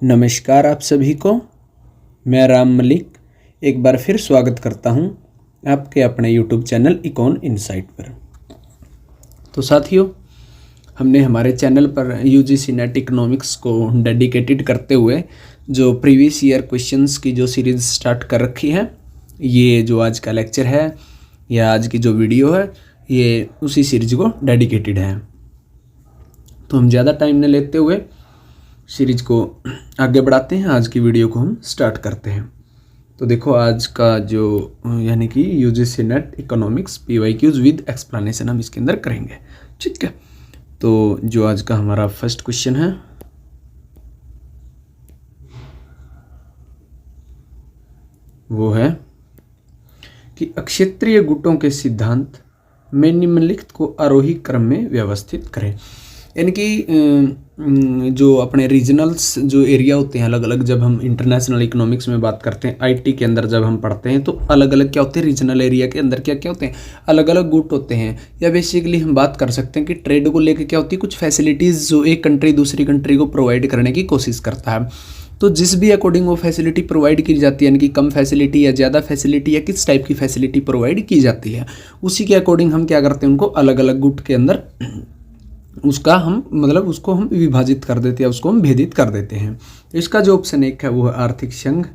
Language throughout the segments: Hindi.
नमस्कार आप सभी को। मैं राम मलिक एक बार फिर स्वागत करता हूं आपके अपने YouTube चैनल इकोन इनसाइट पर। तो साथियों, हमने हमारे चैनल पर UGC नेट इकोनॉमिक्स को डेडिकेटेड करते हुए जो प्रीवियस ईयर क्वेश्चंस की जो सीरीज़ स्टार्ट कर रखी है, ये जो आज का लेक्चर है या आज की जो वीडियो है ये उसी सीरीज को डेडिकेटेड है। तो हम ज़्यादा टाइम न लेते हुए सीरीज को आगे बढ़ाते हैं। आज की वीडियो को हम स्टार्ट करते हैं। तो देखो, आज का जो यानी कि UGC net economics PYQs with explanation हम इसके अंदर करेंगे, ठीक है। तो जो आज का हमारा फर्स्ट क्वेश्चन है वो है कि अक्षेत्रीय गुटों के सिद्धांत में निम्नलिखित को आरोही क्रम में व्यवस्थित करें। यानी कि जो अपने रीजनल्स जो एरिया होते हैं अलग अलग, जब हम इंटरनेशनल इकोनॉमिक्स में बात करते हैं, IT के अंदर जब हम पढ़ते हैं तो अलग अलग क्या होते हैं, रीजनल एरिया के अंदर क्या क्या होते हैं, अलग अलग गुट होते हैं। या बेसिकली हम बात कर सकते हैं कि ट्रेड को लेकर क्या होती है, कुछ फैसिलिटीज़ जो एक कंट्री दूसरी कंट्री को प्रोवाइड करने की कोशिश करता है। तो जिस भी अकॉर्डिंग वो फैसिलिटी प्रोवाइड की जाती है, यानी कि कम फैसिलिटी या ज़्यादा फैसिलिटी या किस टाइप की फैसिलिटी प्रोवाइड की जाती है, उसी के अकॉर्डिंग हम क्या करते हैं, उनको अलग अलग गुट के अंदर उसका हम मतलब उसको हम विभाजित कर देते हैं, उसको हम भेदित कर देते हैं। इसका जो ऑप्शन 1 है वो है आर्थिक संघ,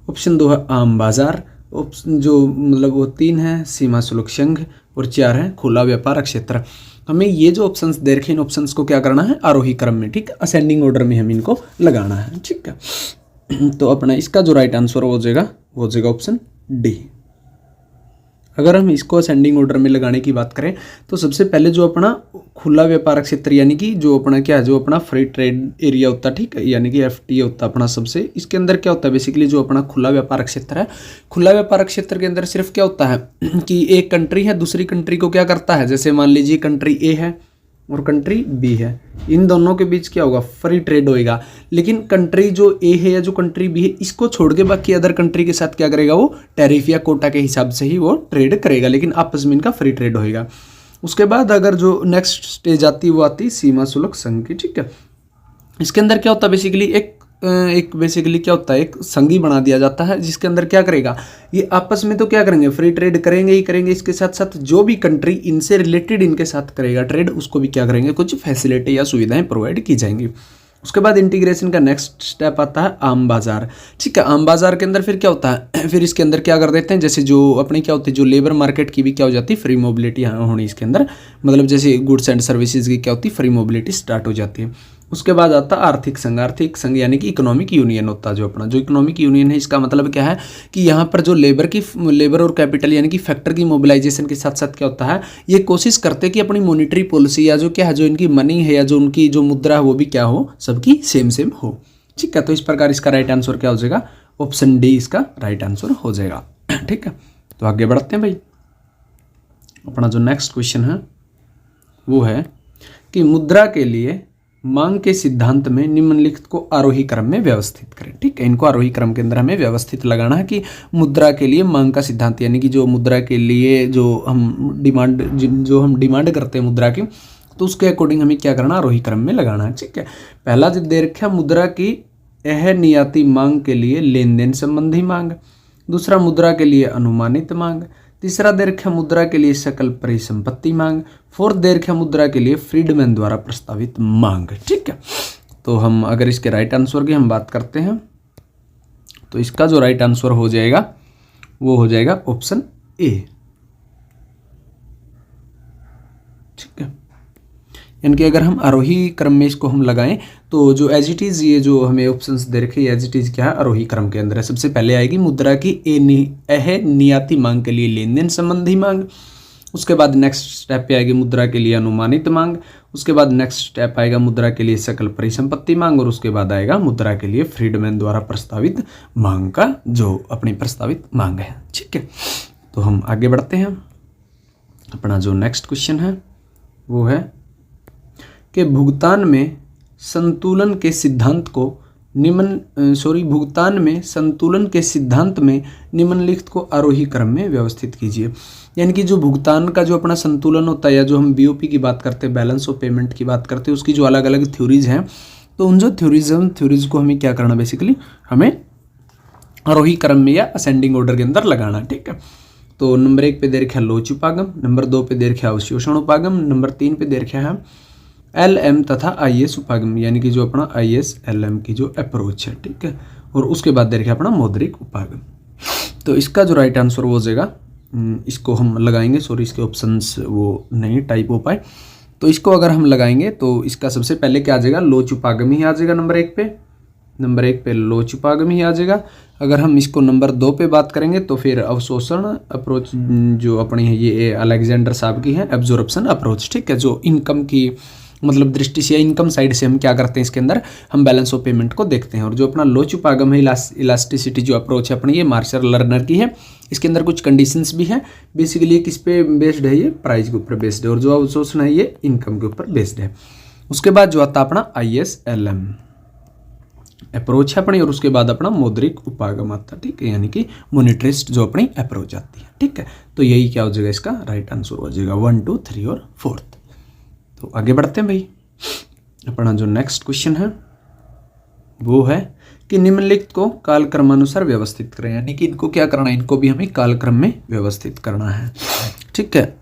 ऑप्शन 2 है आम बाजार, ऑप्शन जो मतलब वो 3 है सीमा शुल्क संघ और 4 है खुला व्यापार क्षेत्र। हमें ये जो ऑप्शंस दे रखे हैं, इन ऑप्शंस को क्या करना है, आरोही क्रम में, ठीक है, असेंडिंग ऑर्डर में हम इनको लगाना है, ठीक है। तो अपना इसका जो राइट आंसर हो जाएगा ऑप्शन डी। अगर हम इसको असेंडिंग ऑर्डर में लगाने की बात करें तो सबसे पहले जो अपना खुला व्यापार क्षेत्र यानी कि जो अपना क्या है, जो अपना फ्री ट्रेड एरिया होता है, ठीक है, यानी कि FTA होता है अपना सबसे, इसके अंदर क्या होता है बेसिकली जो अपना खुला व्यापार क्षेत्र है, खुला व्यापार क्षेत्र के अंदर सिर्फ क्या होता है कि एक कंट्री है दूसरी कंट्री को क्या करता है, जैसे मान लीजिए कंट्री A है और कंट्री B है, इन दोनों के बीच क्या होगा, फ्री ट्रेड होएगा। लेकिन कंट्री जो A है या जो कंट्री B है, इसको छोड़ के बाकी अदर कंट्री के साथ क्या करेगा, वो टैरिफ या कोटा के हिसाब से ही वो ट्रेड करेगा, लेकिन आपस में इनका फ्री ट्रेड होएगा। उसके बाद अगर जो नेक्स्ट स्टेज आती है वो आती है सीमा शुल्क संघ की, ठीक है। इसके अंदर क्या होता है बेसिकली एक बेसिकली क्या होता है, एक संघी बना दिया जाता है जिसके अंदर क्या करेगा, ये आपस में तो क्या करेंगे, फ्री ट्रेड करेंगे ही करेंगे, इसके साथ साथ जो भी कंट्री इनसे रिलेटेड इनके साथ करेगा ट्रेड, उसको भी क्या करेंगे, कुछ फैसिलिटी या सुविधाएं प्रोवाइड की जाएंगी। उसके बाद इंटीग्रेशन का नेक्स्ट स्टेप आता है आम बाजार, ठीक है। आम बाजार के अंदर फिर क्या होता है, फिर इसके अंदर क्या कर देते हैं, जैसे जो अपनी क्या होती है, जो लेबर मार्केट की भी क्या हो जाती है, फ्री मोबिलिटी होनी इसके अंदर, मतलब जैसे गुड्स एंड सर्विसेज की क्या होती है, फ्री मोबिलिटी स्टार्ट हो जाती है। उसके बाद आता है आर्थिक संघ। आर्थिक संघ यानी कि इकोनॉमिक यूनियन होता है जो अपना, जो इकोनॉमिक यूनियन है, इसका मतलब क्या है कि यहाँ पर जो लेबर और कैपिटल यानी कि फैक्टर की मोबिलाइजेशन के साथ साथ क्या होता है, ये कोशिश करते हैं कि अपनी मॉनिटरी पॉलिसी या जो क्या है, जो इनकी मनी है या जो उनकी जो मुद्रा है वो भी क्या हो, सबकी सेम हो, ठीक है। तो इस प्रकार इसका राइट आंसर क्या हो जाएगा, ऑप्शन डी इसका राइट आंसर हो जाएगा, ठीक है। तो आगे बढ़ते हैं भाई। अपना जो नेक्स्ट क्वेश्चन है वो है कि मुद्रा के लिए मांग के सिद्धांत में निम्नलिखित को आरोही क्रम में व्यवस्थित करें, ठीक है। इनको आरोही क्रम के अंदर हमें व्यवस्थित लगाना है कि मुद्रा के लिए मांग का सिद्धांत यानी कि जो मुद्रा के लिए जो हम डिमांड करते हैं मुद्रा की, तो उसके अकॉर्डिंग हमें क्या करना, आरोही क्रम में लगाना है, ठीक है। पहला जो दे रखा मुद्रा की अनियति मांग के लिए लेन देन संबंधी मांग, दूसरा मुद्रा के लिए अनुमानित मांग, तीसरा दे रखा मुद्रा के लिए सकल परिसंपत्ति मांग, फोर्थ दे रखा मुद्रा के लिए फ्रीडमैन द्वारा प्रस्तावित मांग, ठीक है। तो हम अगर इसके राइट आंसर की हम बात करते हैं तो इसका जो राइट आंसर हो जाएगा वो हो जाएगा ऑप्शन A, ठीक है। यानी कि अगर हम आरोही क्रम में इसको हम लगाएं तो जो एज इट इज़ ये जो हमें ऑप्शंस दे रखे हैं एज इट इज़ क्या है, आरोही क्रम के अंदर है। सबसे पहले आएगी मुद्रा की अनियति मांग के लिए लेन देन संबंधी मांग, उसके बाद नेक्स्ट स्टेप पे आएगी मुद्रा के लिए अनुमानित मांग, उसके बाद नेक्स्ट स्टेप आएगा मुद्रा के लिए सकल परिसंपत्ति मांग, और उसके बाद आएगा मुद्रा के लिए फ्रीडमैन द्वारा प्रस्तावित मांग का जो अपनी प्रस्तावित मांग है, ठीक है। तो हम आगे बढ़ते हैं। अपना जो नेक्स्ट क्वेश्चन है वो है कि भुगतान में संतुलन के सिद्धांत में निम्नलिखित को आरोही क्रम में व्यवस्थित कीजिए। यानी कि जो भुगतान का जो अपना संतुलन होता है या जो हम BOP की बात करते हैं, बैलेंस ऑफ पेमेंट की बात करते हैं, उसकी जो अलग अलग थ्योरीज हैं, तो उन जो थ्योरीज को हमें क्या करना, बेसिकली हमें आरोही क्रम में या असेंडिंग ऑर्डर के अंदर लगाना, ठीक है। तो नंबर 1 पे दे रखा है लोच उपागम, नंबर 2 पे दे रखा है अवशोषण उपागम, नंबर 3 पे दे रखा है LM तथा IS उपागम, यानी कि जो अपना IS LM की जो अप्रोच है, ठीक है। और उसके बाद दे रखा है अपना मौद्रिक उपागम। तो इसका जो राइट आंसर वो हो जाएगा, इसको हम लगाएंगे, सॉरी इसके ऑप्शंस वो नहीं टाइप हो पाए, तो इसको अगर हम लगाएंगे तो इसका सबसे पहले क्या आ जाएगा, लोच उपागम ही आ जाएगा नंबर 1 पे लोच उपागम ही आ जाएगा। अगर हम इसको नंबर 2 पे बात करेंगे तो फिर अवशोषण अप्रोच जो अपनी है ये अलेक्जेंडर साहब की है, एब्जॉर्प्शन अप्रोच, ठीक है। जो इनकम की मतलब दृष्टि से, इनकम साइड से हम क्या करते हैं, इसके अंदर हम बैलेंस ऑफ पेमेंट को देखते हैं। और जो अपना लोच उपागम है, इलास्टिसिटी जो अप्रोच है अपनी, ये मार्शल लर्नर की है। इसके अंदर कुछ कंडीशंस भी है, बेसिकली किस पे बेस्ड है, ये प्राइस के ऊपर बेस्ड है। और जो अवशोषण है ये इनकम के ऊपर बेस्ड है। उसके बाद जो आता है अपना ISLM अप्रोच है अपनी, और उसके बाद अपना मौद्रिक उपागम आता है, ठीक है, यानी कि मोनेटरिस्ट जो अपनी अप्रोच आती है, ठीक है। तो यही क्या हो जाएगा, इसका राइट आंसर हो जाएगा 1, 2, 3 और 4। तो आगे बढ़ते हैं भाई। अपना जो नेक्स्ट क्वेश्चन है वो है कि निम्नलिखित को कालक्रमानुसार व्यवस्थित करें, यानी कि इनको क्या करना है, इनको भी हमें कालक्रम में व्यवस्थित करना है, ठीक है।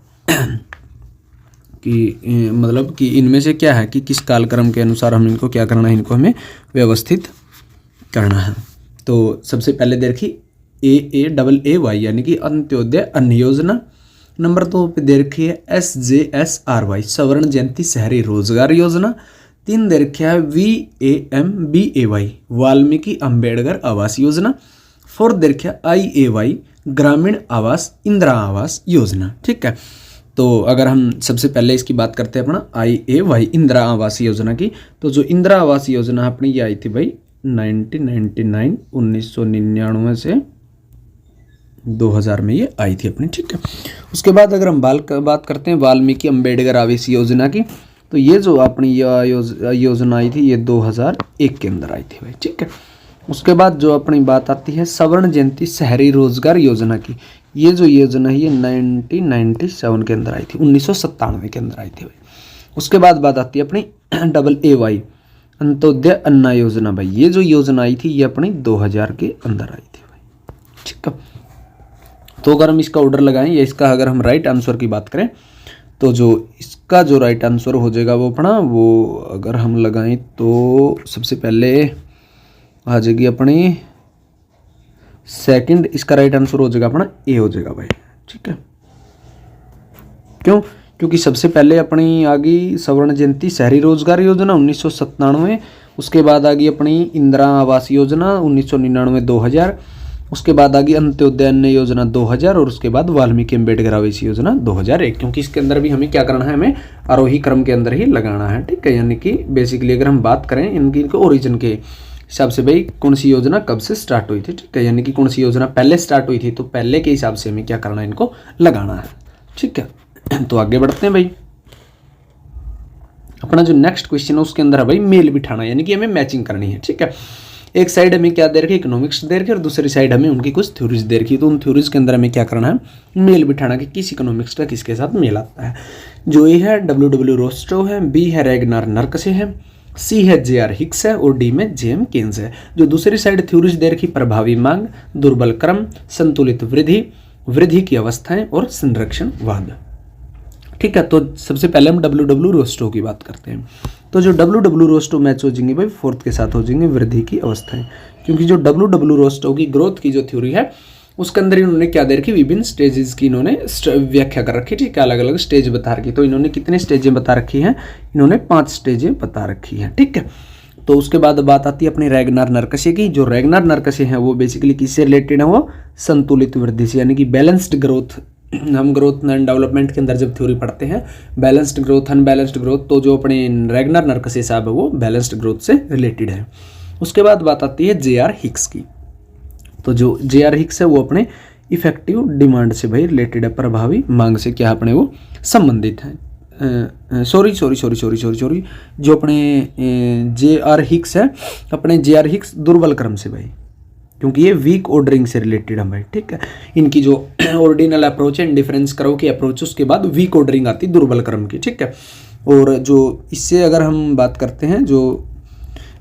कि मतलब कि इनमें से क्या है कि किस कालक्रम के अनुसार हम इनको क्या करना है, इनको हमें व्यवस्थित करना है। तो सबसे पहले देखिए AAAY यानी कि अंत्योदय अन्न योजना। नंबर 2 पे दे रखी है SJSRY स्वर्ण जयंती शहरी रोजगार योजना। 3 दे रखा है VAMBAY वाल्मीकि अंबेडकर आवास योजना। 4 दे रखा है IAY ग्रामीण आवास इंदिरा आवास योजना, ठीक है। तो अगर हम सबसे पहले इसकी बात करते हैं अपना IAY इंदिरा आवास योजना की, तो जो इंदिरा आवास योजना अपनी ये आई थी भाई 1999 से 2000 में ये आई थी अपनी, ठीक है। उसके बाद अगर हम बात करते हैं वाल्मीकि अंबेडकर आवास योजना की, तो ये जो अपनी योजना आई थी ये 2001 के अंदर आई थी भाई, ठीक है। उसके बाद जो अपनी बात आती है स्वर्ण जयंती शहरी रोजगार योजना की, ये जो योजना है ये 1997 के अंदर आई थी, 1997 के अंदर आई थी भाई। उसके बाद बात आती है अपनी AAY अंत्योदय अन्ना योजना भाई, ये जो योजना आई थी ये अपनी 2000 के अंदर आई थी भाई, ठीक है। तो अगर हम इसका ऑर्डर लगाएं या इसका अगर हम राइट आंसर की बात करें, तो जो इसका जो राइट आंसर हो जाएगा वो अपना वो अगर हम लगाएं तो सबसे पहले आ जाएगी अपनी सेकंड, इसका राइट आंसर हो जाएगा अपना A हो जाएगा भाई, ठीक है। क्यों? क्योंकि सबसे पहले अपनी आ गई स्वर्ण जयंती शहरी रोजगार योजना 1997, उसके बाद आ गई अपनी इंदिरा आवास योजना 1999-2000, उसके बाद आ गई अंत्योदय अन्न योजना 2000 और उसके बाद वाल्मीकि अंबेडकर आवास योजना 2001। क्योंकि इसके अंदर भी हमें क्या करना है, हमें आरोही क्रम के अंदर ही लगाना है, ठीक है। यानी कि बेसिकली अगर हम बात करें इनकी ओरिजिन के हिसाब से भाई कौन सी योजना कब से स्टार्ट हुई थी, ठीक है, यानी कि कौन सी योजना पहले स्टार्ट हुई थी, तो पहले के हिसाब से हमें क्या करना है, इनको लगाना है, ठीक है। तो आगे बढ़ते हैं भाई। अपना जो नेक्स्ट क्वेश्चन है उसके अंदर है भाई मेल बिठाना, यानी कि हमें मैचिंग करनी है, ठीक है। एक साइड हमें क्या दे रखी है, इकोनॉमिक्स दे रखी है, और दूसरी साइड हमें उनकी कुछ थ्योरीज दे रखी है। तो उन थ्योरीज के अंदर हमें क्या करना है, मेल बिठाना कि किस इकोनॉमिक्स का किसके साथ मेल आता है। जो ए है W रोस्ट्रो है, बी है रैगनार नर्कसे है, सी है JR हिक्स है, और डी में JM केन्स है। जो दूसरी साइड थ्योरीज दे रखी प्रभावी मांग, दुर्बल क्रम, संतुलित वृद्धि, वृद्धि की अवस्थाएं और संरक्षणवाद, ठीक है। तो सबसे पहले हम W रोस्ट्रो की बात करते हैं। तो जो W रोस्ट्रो मैच हो जाएंगे भाई 4th के साथ हो जाएंगे वृद्धि की अवस्थाएं, क्योंकि जो W रोस्ट्रो की ग्रोथ की जो थ्योरी है उसके अंदर इन्होंने क्या दे रखी, विभिन्न स्टेजेस की इन्होंने व्याख्या कर रखी, ठीक है, अलग अलग स्टेज बता रखी। तो इन्होंने कितने स्टेजें बता रखी हैं, इन्होंने 5 स्टेजें बता रखी हैं, ठीक है। तो उसके बाद बात आती है अपनी रैगनार नर्कसे की। जो रैगनार नर्कसे हैं वो बेसिकली किससे रिलेटेड है, वो संतुलित वृद्धि से, यानी कि बैलेंस्ड ग्रोथ। हम ग्रोथ एंड डेवलपमेंट के अंदर जब थ्योरी पढ़ते हैं बैलेंस्ड ग्रोथ अनबैलेंस्ड ग्रोथ, तो जो अपने रैगनार नर्कसे साहब है वो बैलेंस्ड ग्रोथ से रिलेटेड है। उसके बाद बात आती है JR हिक्स की। तो जो JR हिक्स है वो अपने इफेक्टिव डिमांड से भाई रिलेटेड है, प्रभावी मांग से क्या अपने वो संबंधित है। सॉरी जो अपने JR हिक्स है, अपने JR हिक्स दुर्बल क्रम से भाई, क्योंकि ये वीक ऑर्डरिंग से रिलेटेड है भाई, ठीक है। इनकी जो ऑर्डिनल अप्रोच है, इंडिफरेंस करो की अप्रोच, उसके बाद वीक ऑर्डरिंग आती है दुर्बल क्रम की, ठीक है। और जो इससे अगर हम बात करते हैं जो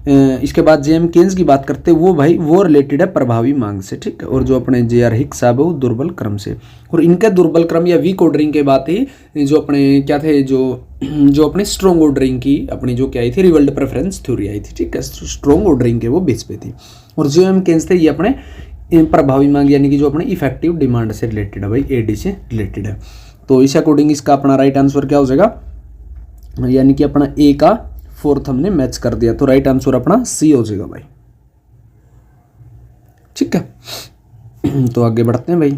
इसके बाद जेएम केन्स की बात करते हैं, वो भाई वो रिलेटेड है प्रभावी मांग से, ठीक है। और जो अपने जेआर हिक्स साहब है वो दुर्बल क्रम से। और इनके दुर्बल क्रम या वीक ऑर्डरिंग के बात ही जो अपने क्या थे, जो अपने स्ट्रॉन्ग ऑर्डरिंग की अपनी जो क्या आई थी, रिवर्ल्ड प्रेफरेंस थ्योरी आई थी, ठीक है। स्ट्रॉन्ग ऑर्डरिंग के वो बेस पे थी। और जेएम केन्स थे ये अपने प्रभावी मांग यानी कि जो अपने इफेक्टिव डिमांड से रिलेटेड है भाई, एडी से रिलेटेड है। तो इस अकॉर्डिंग इसका अपना राइट आंसर क्या हो जाएगा, यानी कि अपना ए का फोर्थ हमने मैच कर दिया, तो राइट आंसर अपना सी हो जाएगा भाई, ठीक है। तो आगे बढ़ते हैं भाई।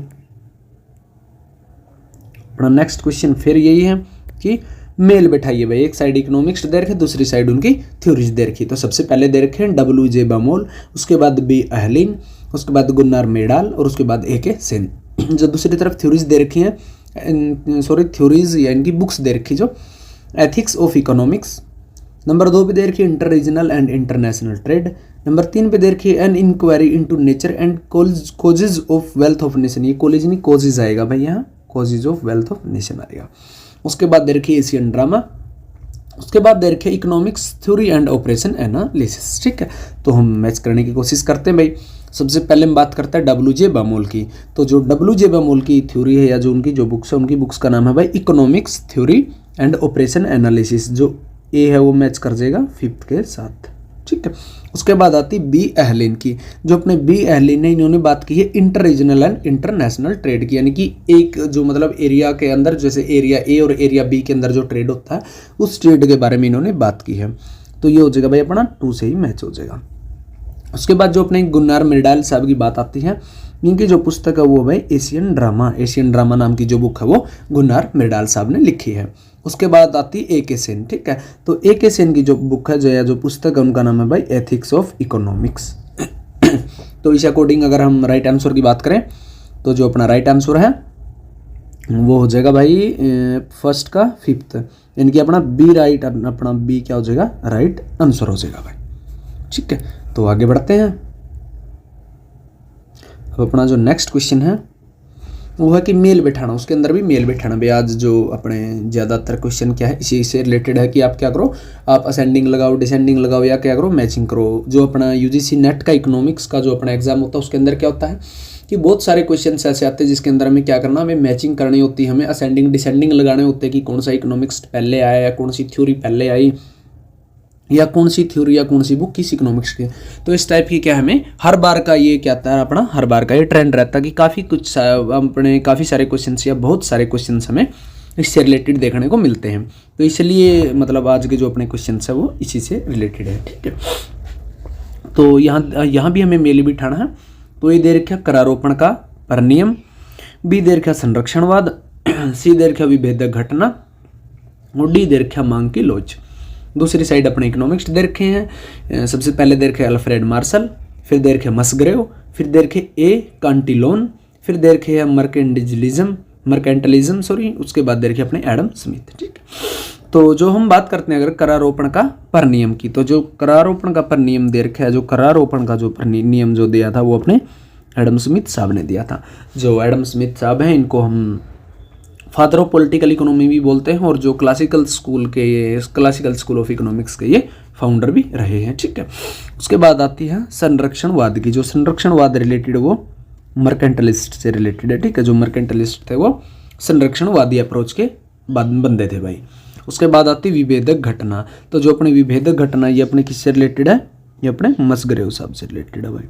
अपना नेक्स्ट क्वेश्चन फिर यही है कि मेल बैठाइए भाई, एक साइड इकोनॉमिक्स दे रखे, दूसरी साइड उनकी थ्योरीज दे रखी। तो सबसे पहले दे रखे हैं डब्ल्यू.जे. बामोल, उसके बाद बी. अहलिन, उसके बाद गुन्नार मेडाल और उसके बाद ए. के. सेन। जो दूसरी तरफ थ्योरीज दे रखी हैं, थ्योरीज या इनकी बुक्स दे रखी, जो एथिक्स ऑफ इकोनॉमिक्स, नंबर 2 पे दे रखी है interregional and international trade, number 3 पे दे रखी है an inquiry into nature and causes of wealth of nation. ये कॉलेज नहीं कॉजेज आएगा भाई, यहाँ causes of wealth of nation आएगा। उसके बाद दे रखी है एशियन ड्रामा, उसके बाद दे रखी है economics theory and operation analysis, ठीक है। तो हम मैच करने की कोशिश करते हैं भाई। सबसे पहले हम बात करते हैं डब्ल्यू.जे. बामोल की। तो जो डब्ल्यू.जे. बामोल की थ्योरी है या जो उनकी जो बुक्स है, उनकी बुक्स का नाम है भाई economics theory and operation analysis. जो ए है वो मैच कर जाएगा 5th के साथ, ठीक है। उसके बाद आती बी. अहलिन की। जो अपने बी. अहलिन ने इन्होंने बात की है interregional and international trade की, यानी कि एक जो मतलब एरिया के अंदर, जैसे एरिया ए और एरिया बी के अंदर जो ट्रेड होता है, उस ट्रेड के बारे में इन्होंने बात की है। तो ये हो जाएगा भाई अपना 2 से ही मैच हो जाएगा। उसके बाद जो अपने गुन्नार मेडाल साहब की बात आती है, इनकी जो पुस्तक है वो भाई एशियन ड्रामा, एशियन ड्रामा नाम की जो बुक है वो गुन्नार मेडाल साहब ने लिखी है। उसके बाद आती ए. के. सेन, ठीक है। तो ए. के. सेन की जो बुक है, जो पुस्तक है, उनका नाम है भाई एथिक्स ऑफ इकोनॉमिक्स। तो इस अकॉर्डिंग अगर हम राइट आंसर की बात करें, तो जो अपना राइट आंसर है वो हो जाएगा भाई फर्स्ट का 5th, यानी कि अपना बी राइट, अपना बी क्या हो जाएगा, राइट आंसर हो जाएगा भाई, ठीक है। तो आगे बढ़ते हैं। अब अपना जो नेक्स्ट क्वेश्चन है वो है कि मेल बैठाना, उसके अंदर भी मेल बैठाना भाई। आज जो अपने ज़्यादातर क्वेश्चन क्या है, इसी से रिलेटेड है कि आप क्या करो, आप असेंडिंग लगाओ, डिसेंडिंग लगाओ, या क्या करो, मैचिंग करो। जो अपना यूजीसी नेट का इकोनॉमिक्स का जो अपना एग्जाम होता है, उसके अंदर क्या होता है कि बहुत सारे क्वेश्चन ऐसे आते हैं जिसके अंदर हमें क्या करना, हमें मैचिंग करनी होती है, हमें असेंडिंग डिसेंडिंग लगाने होते हैं कि कौन सा इकोनॉमिक्स पहले आया या कौन सी थ्योरी पहले आई, या कौन सी थ्योरी या कौन सी बुक किस इकोनॉमिक्स की। तो इस टाइप की क्या हमें हर बार का ये क्या आता है, अपना हर बार का ये ट्रेंड रहता है कि काफ़ी सारे क्वेश्चंस या बहुत सारे क्वेश्चंस हमें इससे रिलेटेड देखने को मिलते हैं। तो इसलिए मतलब आज के जो अपने क्वेश्चंस है वो इसी से रिलेटेड है, ठीक है। तो यहाँ भी हमें मेल बिठाना है। तो ये दे रखा करारोपण का परिनियम, बी दे रखा संरक्षणवाद, सी दे रखा विभेदक घटना, और डी दे रखा मांग की लोच। दूसरी साइड अपने इकोनॉमिक्स दे रखे हैं। सबसे पहले दे रखे अल्फ्रेड मार्शल, फिर दे रखे मस्ग्रेव, फिर दे रखे ए. कांटिलोन, फिर दे रखे है मर्केंटलिज्म, उसके बाद दे रखे अपने एडम स्मिथ, ठीक है। तो जो हम बात करते हैं अगर करारोपण का परिनियम की, तो जो करारोपण का परिनियम दे रखा है, जो करारोपण का जो नियम जो दिया था वो अपने एडम स्मिथ साहब ने दिया था। जो एडम स्मिथ साहब हैं, इनको हम फादर ऑफ पॉलिटिकल इकोनॉमी भी बोलते हैं, और जो क्लासिकल स्कूल ऑफ इकोनॉमिक्स के ये फाउंडर भी रहे हैं, ठीक है। उसके बाद आती है संरक्षणवाद की। जो संरक्षणवाद रिलेटेड वो मर्केंटलिस्ट से रिलेटेड है, ठीक है। जो मर्केंटलिस्ट थे वो संरक्षणवादी अप्रोच के बंदे थे भाई। उसके बाद आती विभेदक घटना। तो जो अपने विभेदक घटना ये अपने किससे रिलेटेड है, ये अपने मस्ग्रेव साहब से रिलेटेड है भाई।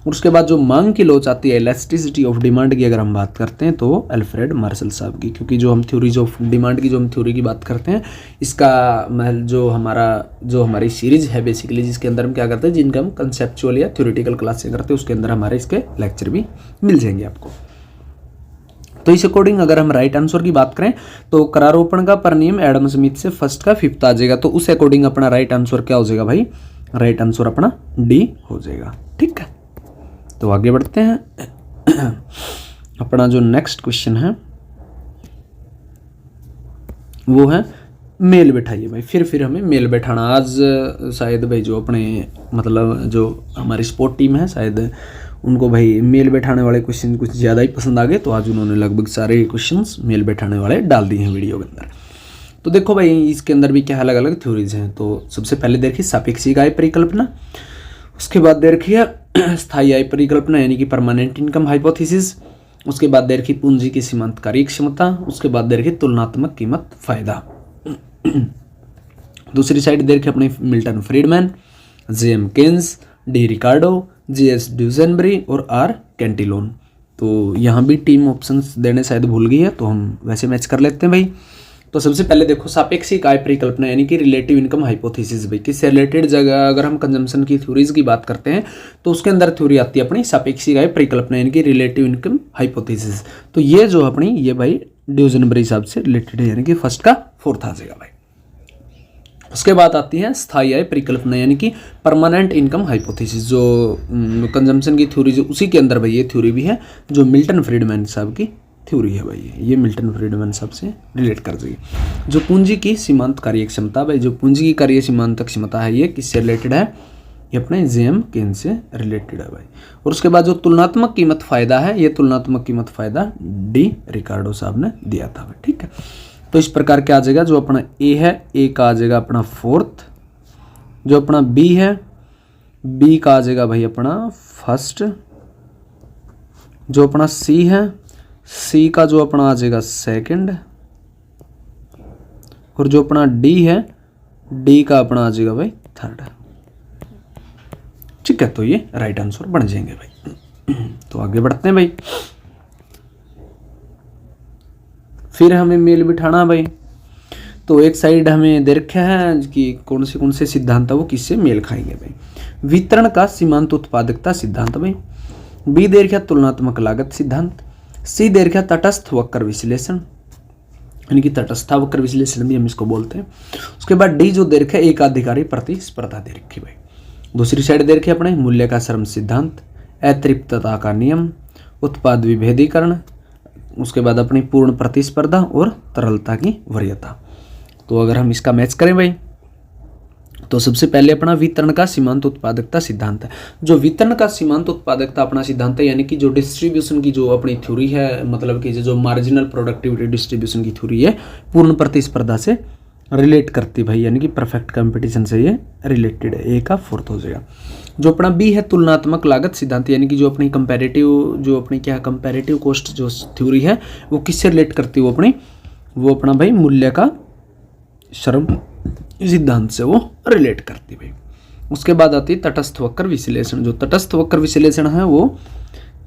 और उसके बाद जो मांग की लोच आती है, इलास्टिसिटी ऑफ डिमांड की अगर हम बात करते हैं, तो अल्फ्रेड मार्शल साहब की, क्योंकि जो हम थ्योरीज ऑफ डिमांड की जो हम थ्योरी की बात करते हैं, इसका जो हमारी सीरीज है बेसिकली, जिसके अंदर हम क्या करते हैं, जिनका हम कंसेप्चुअल या थ्योरेटिकल क्लास से करते हैं, उसके अंदर हमारे इसके लेक्चर भी मिल जाएंगे आपको। तो इस अकॉर्डिंग अगर हम राइट आंसर की बात करें, तो करारोपण का परिनियम एडम स्मिथ से फर्स्ट का 5th आ जाएगा। तो उस अकॉर्डिंग अपना राइट आंसर क्या हो जाएगा भाई, राइट आंसर अपना डी हो जाएगा, ठीक है। तो आगे बढ़ते हैं। अपना जो नेक्स्ट क्वेश्चन है वो है मेल बैठाइए भाई। फिर हमें मेल बैठाना। आज शायद भाई जो अपने मतलब जो हमारी स्पोर्ट टीम है, शायद उनको भाई मेल बैठाने वाले क्वेश्चन कुछ ज़्यादा ही पसंद आ गए, तो आज उन्होंने लगभग सारे क्वेश्चंस मेल बैठाने वाले डाल दिए हैं वीडियो के अंदर। तो देखो भाई इसके अंदर भी क्या अलग अलग थ्योरीज हैं। तो सबसे पहले देखिए सापेक्षिक आय परिकल्पना, उसके बाद देखिए स्थायी आय परिकल्पना यानी कि परमानेंट इनकम हाइपोथेसिस, उसके बाद देखिए पूंजी की सीमांत कार्यक्षमता, उसके बाद देखिए तुलनात्मक कीमत फायदा। दूसरी साइड देखिए अपने Milton Friedman, JM Keynes, D Ricardo, GS Duesenberry और आर कैंटिलोन। तो यहाँ भी टीम ऑप्शंस देने शायद भूल गई है, तो हम वैसे मैच कर लेते हैं भाई। तो सबसे पहले देखो सापेक्षिक आय परिकल्पना यानी कि रिलेटिव इनकम हाइपोथेसिस भाई, किससे रिलेटेड जगह अगर हम कंजम्पशन की थ्योरीज की बात करते हैं तो उसके अंदर थ्योरी आती है अपनी सापेक्षिक आय परिकल्पना यानी कि रिलेटिव इनकम हाइपोथेसिस। तो ये जो अपनी ये भाई ड्यूसेनबरी साहब से रिलेटेड है यानी कि फर्स्ट का फोर्थ आ जाएगा भाई। उसके बाद आती है स्थायी आय परिकल्पना यानी कि परमानेंट इनकम हाइपोथेसिस, जो कंजम्पशन की थ्योरी जो उसी के अंदर भाई ये थ्योरी भी है जो मिल्टन फ्रीडमैन साहब की थ्योरी है भाई, ये मिल्टन फ्रीडमैन साहब से रिलेट कर जाएगी। जो पूंजी की सीमांत कार्य क्षमता भाई, जो पूंजी की कार्य सीमांत क्षमता है ये किससे रिलेटेड है, ये अपने जेएम केन से रिलेटेड है भाई। और उसके बाद जो तुलनात्मक कीमत फायदा है, ये तुलनात्मक कीमत फायदा डी रिकार्डो साहब ने दिया था भाई, ठीक है। तो इस प्रकार क्या आ जाएगा, जो अपना ए है ए का आ जाएगा अपना फोर्थ, जो अपना बी है बी का आ जाएगा भाई अपना फर्स्ट, जो अपना सी है सी का जो अपना आ जाएगा सेकंड, और जो अपना डी है डी का अपना आ जाएगा भाई थर्ड, ठीक है। तो ये राइट आंसर बन जाएंगे भाई। तो आगे बढ़ते हैं भाई, फिर हमें मेल बिठाना भाई। तो एक साइड हमें दे रखा है कि कौन से सिद्धांत है वो किससे मेल खाएंगे भाई। वितरण का सीमांत उत्पादकता सिद्धांत भाई, बी दे रखा तुलनात्मक लागत सिद्धांत, सी दे रखा तटस्थ वक्र विश्लेषण यानी कि तटस्थ वक्र विश्लेषण भी हम इसको बोलते हैं। उसके बाद डी जो दे रखा है एकाधिकारी प्रतिस्पर्धा दे रखी भाई। दूसरी साइड दे रखी अपने मूल्य का श्रम सिद्धांत, अतृप्तता का नियम, उत्पाद विभेदीकरण, उसके बाद अपनी पूर्ण प्रतिस्पर्धा और तरलता की वरीयता। तो अगर हम इसका मैच करें भाई, तो सबसे पहले अपना वितरण का सीमांत उत्पादकता सिद्धांत है। जो वितरण का सीमांत उत्पादकता अपना सिद्धांत है यानी कि जो डिस्ट्रीब्यूशन की जो अपनी थ्योरी है, मतलब कि जो मार्जिनल प्रोडक्टिविटी डिस्ट्रीब्यूशन की थ्योरी है, पूर्ण प्रतिस्पर्धा से रिलेट करती भाई, यानी कि परफेक्ट कंपटीशन से ये रिलेटेड है। ए का फोर्थ हो जाएगा। जो अपना बी है तुलनात्मक लागत सिद्धांत यानी कि जो अपनी कंपैरेटिव जो अपनी क्या कंपैरेटिव कॉस्ट जो थ्योरी है वो किससे रिलेट करती है, वो अपना भाई मूल्य का श्रम सिद्धांत से वो रिलेट करती भाई। उसके बाद आती है तटस्थ वक्र विश्लेषण। जो तटस्थ वक्र विश्लेषण है वो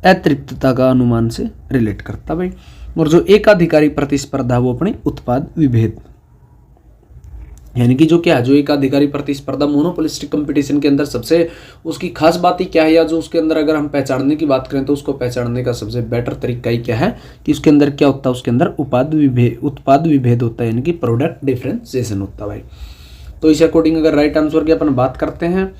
अतृप्तता का अनुमान से रिलेट करता भाई। और जो एकाधिकारी प्रतिस्पर्धा वो अपने उत्पाद विभेद यानी कि जो क्या है, जो एकाधिकारी प्रतिस्पर्धा मोनोपोलिस्टिक कंपटीशन के अंदर सबसे उसकी खास बात ही क्या है, या जो उसके अंदर अगर हम पहचानने की बात करें तो उसको पहचानने का सबसे बेटर तरीका ही क्या है कि उसके अंदर क्या होता है, उसके अंदर उत्पाद विभेद होता है यानी कि प्रोडक्ट डिफरेंशिएशन होता है भाई। तो इस अकॉर्डिंग अगर राइट आंसर की अपन बात करते हैं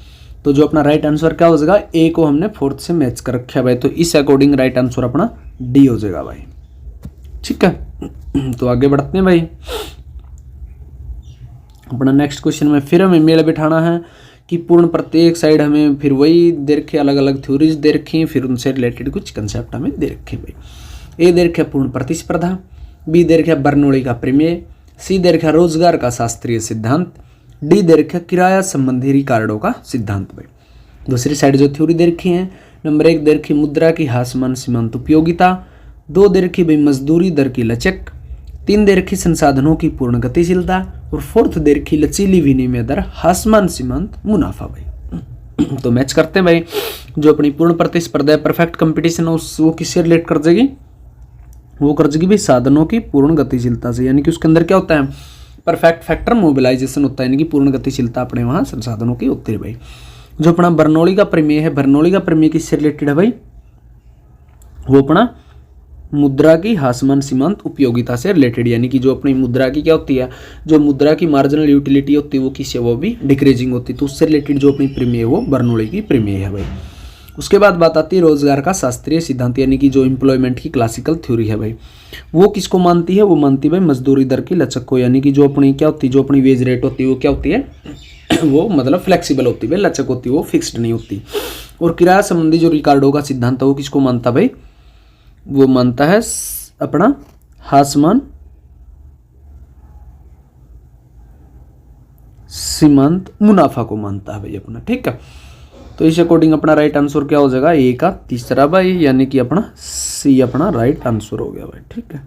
तो जो अपना राइट आंसर क्या हो जाएगा, ए को हमने फोर्थ से मैच कर रखा है भाई, तो इस अकॉर्डिंग राइट आंसर अपना डी हो जाएगा भाई, ठीक है। तो आगे बढ़ते हैं भाई। अपना नेक्स्ट क्वेश्चन में फिर हमें मेल बिठाना है कि पूर्ण प्रत्येक साइड हमें फिर वही दे रखे, अलग अलग थ्योरीज दे रखी, फिर उनसे रिलेटेड कुछ कंसेप्ट हमें दे रखे भाई। ए दे रखा पूर्ण प्रतिस्पर्धा, बी दे रखा बर्नौली का प्रमेय, सी दे रखा रोजगार का शास्त्रीय सिद्धांत, डी दे रखा किराया संबंधी रिकार्डो का सिद्धांत भाई। दूसरी साइड जो थ्योरी दे रखी है, नंबर 1 दे रखी मुद्रा की हासमान सीमांत उपयोगिता, 2 दे रखी भाई मजदूरी दर की लचक, 3 दे रखी संसाधनों की पूर्ण गतिशीलता, और 4th दे रखी लचीली विनिमय दर हासमान सीमांत मुनाफा भाई। तो मैच करते हैं भाई। जो अपनी पूर्ण प्रतिस्पर्धा परफेक्ट कंपटीशन वो किससे रिलेट कर जाएगी, वो कर जाएगी भाई साधनों की पूर्ण गतिशीलता से, यानी कि उसके अंदर क्या होता है, परफेक्ट फैक्टर मोबिलाइजेशन होता है, यानी कि पूर्ण गतिशीलता अपने वहाँ संसाधनों की होती है भाई। जो अपना बर्नौली का प्रमेय है, बर्नौली का प्रमेय किससे रिलेटेड है भाई, वो अपना मुद्रा की हासमान सीमांत उपयोगिता से रिलेटेड, यानी कि जो अपनी मुद्रा की क्या होती है, जो मुद्रा की मार्जिनल यूटिलिटी होती है वो किससे, वो भी डिक्रीजिंग होती है, तो उससे रिलेटेड जो अपनी प्रमेय है वो बर्नौली की प्रमेय है भाई। उसके बाद बात आती है रोजगार का शास्त्रीय सिद्धांत, यानी कि जो एम्प्लॉयमेंट की क्लासिकल थ्योरी है भाई, वो किसको मानती है, वो मानती है भाई मजदूरी दर की लचक को, यानी कि जो अपनी क्या होती है, जो अपनी वेज रेट होती है वो क्या होती है वो मतलब फ्लेक्सिबल होती है, लचक होती है, वो फिक्स्ड नहीं होती। और किराया संबंधी जो रिकार्डो का सिद्धांत है वो किसको मानता भाई, वो मानता है अपना हासमान सीमांत मुनाफा को मानता है भाई अपना। ठीक है, तो इस अकॉर्डिंग अपना राइट आंसर क्या हो जाएगा, ए का तीसरा भाई, यानी कि अपना सी अपना राइट आंसर हो गया भाई। ठीक है,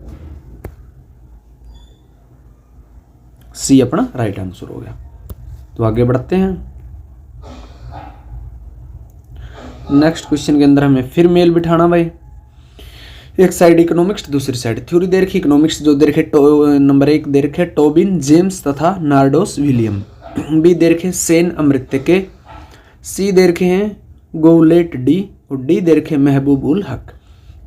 सी अपना राइट आंसर हो गया। तो आगे बढ़ते हैं। नेक्स्ट क्वेश्चन के अंदर हमें फिर मेल बिठाना भाई। एक साइड इकोनॉमिक्स, दूसरी साइड थ्योरी दे रखी। इकोनॉमिक्स जो दे रखे नंबर 1 दे रखे टोबिन जेम्स तथा नार्डोस विलियम। बी दे रखे सेन अमृत्य के। सी दे रखे हैं गोलेट डी, और डी दे रखे महबूब उल हक।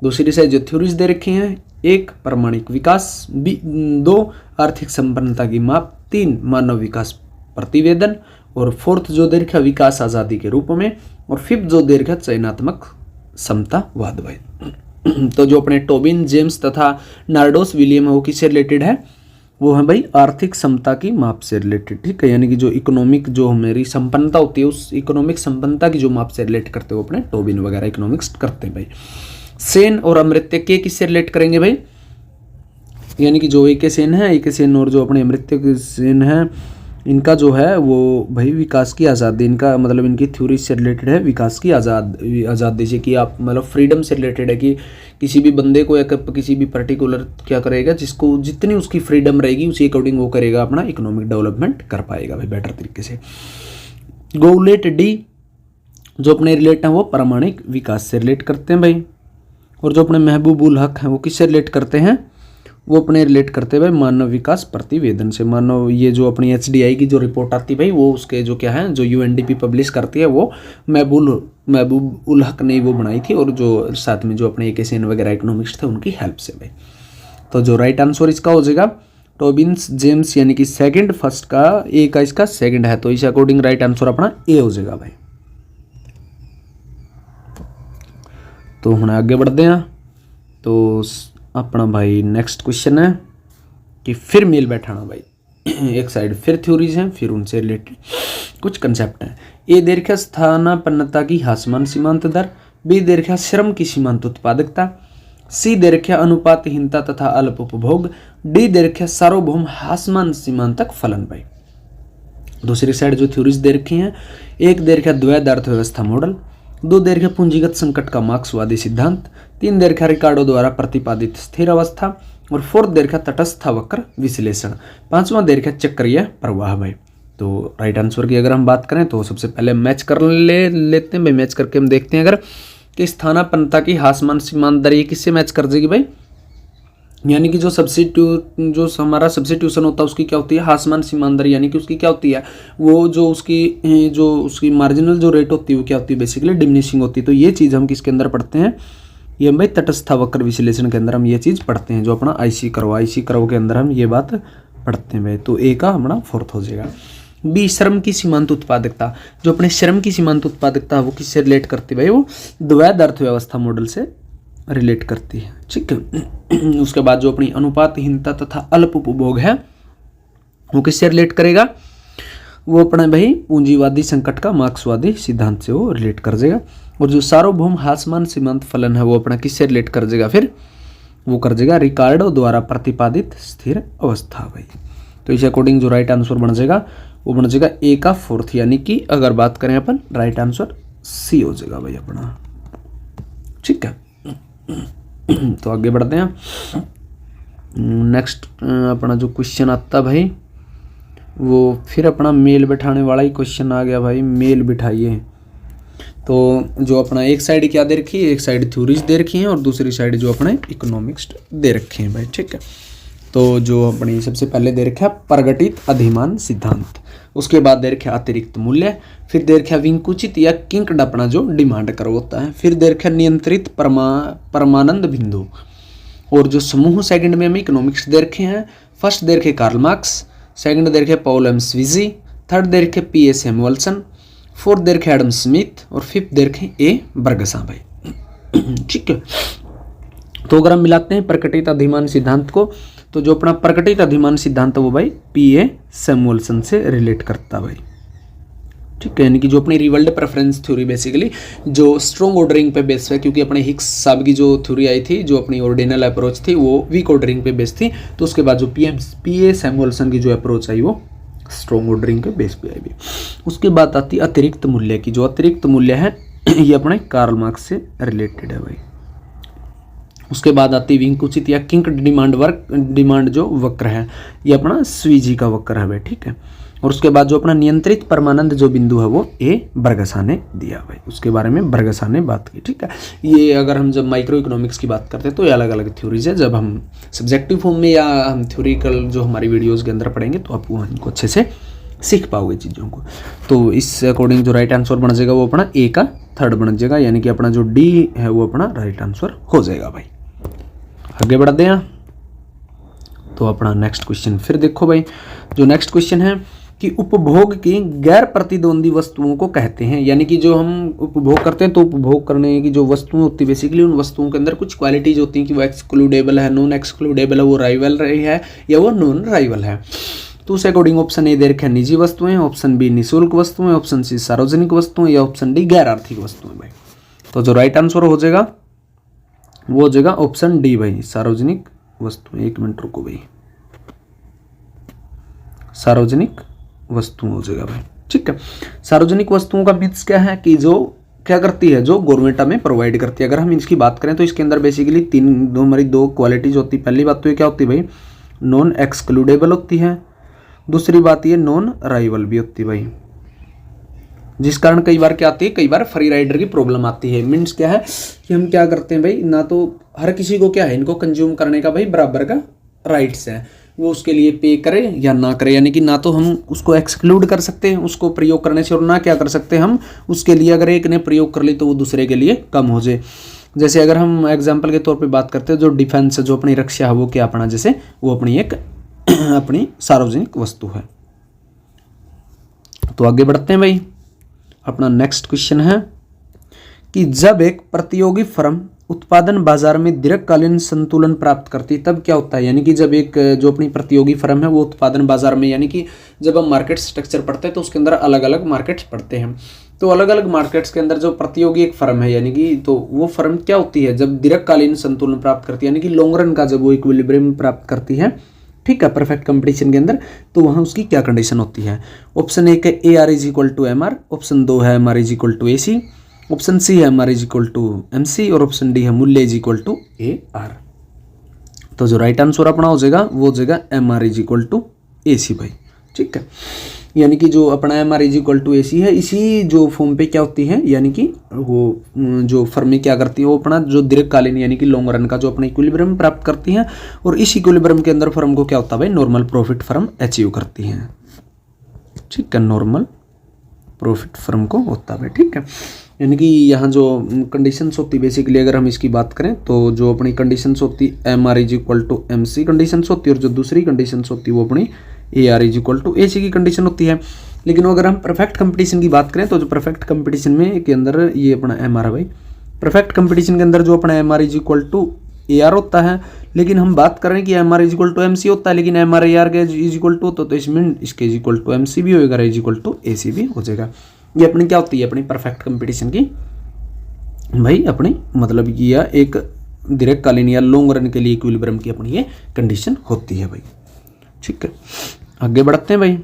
दूसरी साइड जो थ्योरीज दे रखी हैं, 1 प्रामाणिक विकास, 2 आर्थिक संपन्नता की माप, 3 मानव विकास प्रतिवेदन, और 4th जो दे रखा विकास आजादी के रूप में, और 5th जो दे रखा चयनात्मक समतावाद भाई। तो जो अपने टोबिन जेम्स तथा नार्डोस विलियम है वो किससे रिलेटेड है, वो है भाई आर्थिक समता की माप से रिलेटेड। ठीक है, यानी कि जो इकोनॉमिक जो हमारी संपन्नता होती है उस इकोनॉमिक संपन्नता की जो माप से रिलेट करते हो अपने टोबिन वगैरह इकोनॉमिक्स करते हैं भाई। सेन और अमृत्य के किससे रिलेट करेंगे भाई, यानी कि जो ए के सेन है, ए के सेन और जो अपने अमृत्य के सेन है, इनका जो है वो भाई विकास की आज़ादी, इनका मतलब इनकी थ्योरी से रिलेटेड है विकास की आज़ादी से, कि आप मतलब फ्रीडम से रिलेटेड है कि किसी भी बंदे को या किसी भी पर्टिकुलर क्या करेगा, जिसको जितनी उसकी फ्रीडम रहेगी उसी अकॉर्डिंग वो करेगा अपना इकोनॉमिक डेवलपमेंट कर पाएगा भाई बेटर तरीके से। गोलेट डी जो अपने रिलेट हैं वो प्रामाणिक विकास से रिलेट करते हैं भाई, और जो अपने महबूब उल हक हैं वो किससे रिलेट करते हैं, वो अपने रिलेट करते हैं भाई मानव विकास प्रतिवेदन से। मानव ये जो अपनी HDI की जो रिपोर्ट आती है भाई वो उसके जो क्या है जो UNDP पब्लिश करती है वो महबूब उल हक ने वो बनाई थी, और जो साथ में जो अपने AKCN वगैरह इकोनॉमिक्स थे उनकी हेल्प से भाई। तो जो राइट आंसर इसका हो जाएगा टोबिन्स जेम्स, यानी कि सेकंड, फर्स्ट का ए का इसका सेकंड है, तो इस अकॉर्डिंग राइट आंसर अपना ए हो जाएगा भाई। तो हम आगे बढ़ते हैं। तो अपना भाई नेक्स्ट क्वेश्चन है कि फिर मेल बैठाना भाई। एक साइड फिर थ्योरीज हैं, फिर उनसे रिलेटेड कुछ कंसेप्ट हैं। ए दे रखा स्थानापन्नता की हासमान सीमांत दर, बी दे रखा श्रम की सीमांत उत्पादकता, सी दे रखा अनुपातहीनता तथा अल्प उपभोग, डी दे रखा सार्वभौम हासमान सीमांतक फलन भाई। दूसरी साइड जो थ्योरीज दे रखी हैं, 1 दे रखा द्वैध अर्थव्यवस्था मॉडल, 2 दे रखा पूंजीगत संकट का मार्क्सवादी सिद्धांत, 3 दे रखा रिकार्डो द्वारा प्रतिपादित स्थिर अवस्था, और 4th दे रखा तटस्थ वक्र विश्लेषण, 5वां दे रखा चक्रीय प्रवाह भाई। तो राइट आंसर की अगर हम बात करें तो सबसे पहले मैच कर लेते हैं भाई। मैच करके हम देखते हैं अगर कि स्थानापन्नता की हासमान सीमांत दर ये किससे मैच कर जाएगी भाई, यानी कि जो हमारा सब्स्टिट्यूशन होता है उसकी क्या होती है हासमान सीमांत दर, यानी कि उसकी क्या होती है वो जो उसकी मार्जिनल जो रेट होती है वो क्या होती है बेसिकली डिमिनिशिंग होती है। तो ये चीज़ हम किसके अंदर पढ़ते हैं, ये हम भाई तटस्थ वक्र विश्लेषण के अंदर हम ये चीज़ पढ़ते हैं, जो अपना IC कर्व के अंदर हम ये बात पढ़ते हैं भाई। तो ए का हमारा 4th हो जाएगा। बी श्रम की सीमांत उत्पादकता, जो अपने श्रम की सीमांत उत्पादकता वो किससे रिलेट करती है भाई, वो द्वैध अर्थव्यवस्था मॉडल से रिलेट करती है। ठीक है, उसके बाद जो अपनी अनुपातहीनता तथा अल्प उपभोग है वो किससे रिलेट करेगा, वो अपना भाई पूंजीवादी संकट का मार्क्सवादी सिद्धांत से वो रिलेट कर देगा। और जो सार्वभौम हासमान सीमांत फलन है वो अपना किससे रिलेट कर देगा, फिर वो कर देगा रिकार्डो द्वारा प्रतिपादित स्थिर अवस्था भाई। तो इस अकॉर्डिंग जो राइट आंसर बन जाएगा वो बन जाएगा ए का 4th, यानी कि अगर बात करें अपन राइट आंसर सी हो जाएगा भाई अपना। ठीक है, तो आगे बढ़ते हैं। नेक्स्ट अपना जो क्वेश्चन आता भाई वो फिर अपना मेल बिठाने वाला ही क्वेश्चन आ गया भाई। मेल बिठाइए, तो जो अपना एक साइड क्या दे रखी है, एक साइड थ्योरीज दे रखी हैं और दूसरी साइड जो अपने इकोनॉमिक्स दे रखे हैं भाई। ठीक है, तो जो अपनी सबसे पहले दे रखा है प्रगटित अधिमान सिद्धांत, उसके बाद दे रखा अतिरिक्त मूल्य, फिर दे रखा विंकुचित या किंक्ड अपना जो डिमांड कर्व होता है, फिर दे रखा नियंत्रित परमानंद बिंदु, और जो समूह सेकंड में हमें इकोनॉमिक्स दे रखे हैं। फर्स्ट दे रखे कार्ल मार्क्स, सेकंड दे रखे पॉल एम स्विजी, थर्ड दे रखे P.A. सैमुअल्सन, 4th दे रखे एडम स्मिथ, और 5th दे रखे A. बर्गसा भाई। ठीक है, तो अगर हम मिलाते हैं प्रकटित अधिमान सिद्धांत को, तो जो अपना प्रकटित अधिमान सिद्धांत है वो भाई P.A. सैमुअल्सन से रिलेट करता भाई। ठीक है, यानी कि जो अपनी रिवर्ल्ड प्रेफरेंस थ्योरी बेसिकली जो स्ट्रॉन्ग ऑर्डरिंग पे बेस्ड है, क्योंकि अपने हिक्स साहब की जो थ्योरी आई थी जो अपनी ऑर्डिनल अप्रोच थी वो वीक ऑर्डरिंग पे बेस्ड थी, तो उसके बाद जो P.A. सैमुअल्सन की जो अप्रोच आई वो स्ट्रॉन्ग ऑर्डरिंग के बेस पे आई भी। उसके बाद आती है अतिरिक्त मूल्य की। जो अतिरिक्त मूल्य है ये अपने कार्ल मार्क्स से रिलेटेड है भाई। उसके बाद आती है विंकुचित या किंक डिमांड जो वक्र है, ये अपना स्वीजी का वक्र है भाई, ठीक है। और उसके बाद जो अपना नियंत्रित परमानंद जो बिंदु है वो ए बर्गसा ने दिया भाई, उसके बारे में बर्गसा ने बात की, ठीक है। ये अगर हम जब माइक्रो इकोनॉमिक्स की बात करते हैं तो ये अलग अलग थ्योरीज है, जब हम सब्जेक्टिव फॉर्म में या हम थ्योरिकल जो हमारी वीडियोज़ के अंदर पढ़ेंगे तो आप इनको अच्छे से सीख पाओगे चीज़ों को। तो इस अकॉर्डिंग जो राइट आंसर बन जाएगा वो अपना ए का थर्ड बन जाएगा, यानी कि अपना जो डी है वो अपना राइट आंसर हो जाएगा भाई। आगे बढ़ते हैं तो अपना नेक्स्ट क्वेश्चन फिर देखो भाई। जो नेक्स्ट क्वेश्चन है कि उपभोग की गैर प्रतिद्वंदी वस्तुओं को कहते हैं, यानी कि जो हम उपभोग करते हैं तो उपभोग करने की जो वस्तुएं होती है बेसिकली उन वस्तुओं के अंदर कुछ क्वालिटीज होती हैं कि वो एक्सक्लूडेबल है, नॉन एक्सक्लूडेबल है, वो राइवल रही है या वो नॉन राइवल है। तो उस अकॉर्डिंग ऑप्शन ए दे रखे हैं निजी वस्तुएं, ऑप्शन बी निःशुल्क वस्तुएं, ऑप्शन सी सार्वजनिक वस्तुएं या ऑप्शन डी गैर आर्थिक वस्तुएं भाई। तो जो राइट आंसर हो जाएगा वो हो जाएगा ऑप्शन डी भाई, सार्वजनिक वस्तुएं। एक मिनट रुको भाई, सार्वजनिक वस्तुएं हो जाएगा भाई, ठीक है। सार्वजनिक वस्तुओं का मीन्स क्या है कि जो क्या करती है, जो गवर्नमेंट हमें प्रोवाइड करती है। अगर हम इसकी बात करें तो इसके अंदर बेसिकली हमारी दो क्वालिटीज होती है। पहली बात तो ये क्या होती है भाई, नॉन एक्सक्लूडेबल होती है। दूसरी बात ये नॉन राइवल भी होती है भाई, जिस कारण कई बार क्या आती है, कई बार फ्री राइडर की प्रॉब्लम आती है। मीन्स क्या है कि हम क्या करते हैं भाई, ना तो हर किसी को क्या है इनको कंज्यूम करने का भाई बराबर का राइट्स है, वो उसके लिए पे करे या ना करे, यानी कि ना तो हम उसको एक्सक्लूड कर सकते हैं उसको प्रयोग करने से, और ना क्या कर सकते हैं हम उसके लिए अगर एक ने प्रयोग कर ली तो वो दूसरे के लिए कम हो जाए। जैसे अगर हम एग्जाम्पल के तौर पे बात करते हैं, जो डिफेंस जो अपनी रक्षा है वो क्या अपना, जैसे वो अपनी एक अपनी सार्वजनिक वस्तु है। तो आगे बढ़ते हैं भाई। अपना नेक्स्ट क्वेश्चन है कि जब एक प्रतियोगी फर्म उत्पादन बाजार में दीर्घकालीन संतुलन प्राप्त करती है तब क्या होता है, यानी कि जब एक जो अपनी प्रतियोगी फर्म है वो उत्पादन बाजार में, यानी कि जब हम मार्केट स्ट्रक्चर पढ़ते हैं तो उसके अंदर अलग अलग मार्केट्स पढ़ते हैं, तो अलग अलग मार्केट्स के अंदर जो प्रतियोगी एक फर्म है, यानी कि तो वो फर्म क्या होती है जब दीर्घकालीन संतुलन प्राप्त करती है, यानी कि लॉन्ग रन का जब वो इक्विलिब्रियम प्राप्त करती है, ठीक है, परफेक्ट कंपटीशन के अंदर, तो वहाँ उसकी क्या कंडीशन होती है। ऑप्शन ए है A R is equal to M R, option 2 है M R is equal to A C, option C है M R is equal to M C, और ऑप्शन डी है मूल्य is equal to A R. तो जो राइट आंसर अपना हो जाएगा वो हो जाएगा M R is equal to A C भाई, ठीक है। यानी कि जो अपना M R is equal to A C है, इसी जो फॉर्म पे क्या होती है, यानी कि वो जो फर्में क्या करती है वो अपना जो दीर्घकालीन यानी कि लॉन्ग रन का जो अपना इक्विलिब्रियम प्राप्त करती हैं, और इस इक्विलिब्रियम के अंदर फर्म को क्या होता है भाई, नॉर्मल प्रॉफिट फर्म अचीव करती हैं, ठीक है, नॉर्मल प्रॉफिट फर्म को होता है, ठीक है। यानी कि यहाँ जो कंडीशंस होती है बेसिकली अगर हम इसकी बात करें तो जो अपनी कंडीशंस होती है M R is equal to M C conditions होती है, और जो दूसरी कंडीशंस होती है वो अपनी A R is equal to A C की कंडीशन होती है। लेकिन अगर हम परफेक्ट कंपटीशन की बात करें तो जो परफेक्ट कंपटीशन में के अंदर ये अपना एम आर है भाई, परफेक्ट कंपटीशन के अंदर जो अपना M R is equal to A R होता है, लेकिन हम बात कर रहे हैं कि M R is equal to M C होता है, लेकिन एम आर ए आर के इज इक्वल टू तो इसमें इसके is equal to M C भी होएगा, is equal to A C भी हो जाएगा। ये अपनी क्या होती है, अपनी परफेक्ट कंपटीशन की भाई अपनी मतलब यह एक दीर्घकालीन या लॉन्ग रन के लिए इक्विलिब्रियम की अपनी ये कंडीशन होती है भाई, ठीक है। आगे बढ़ते हैं भाई।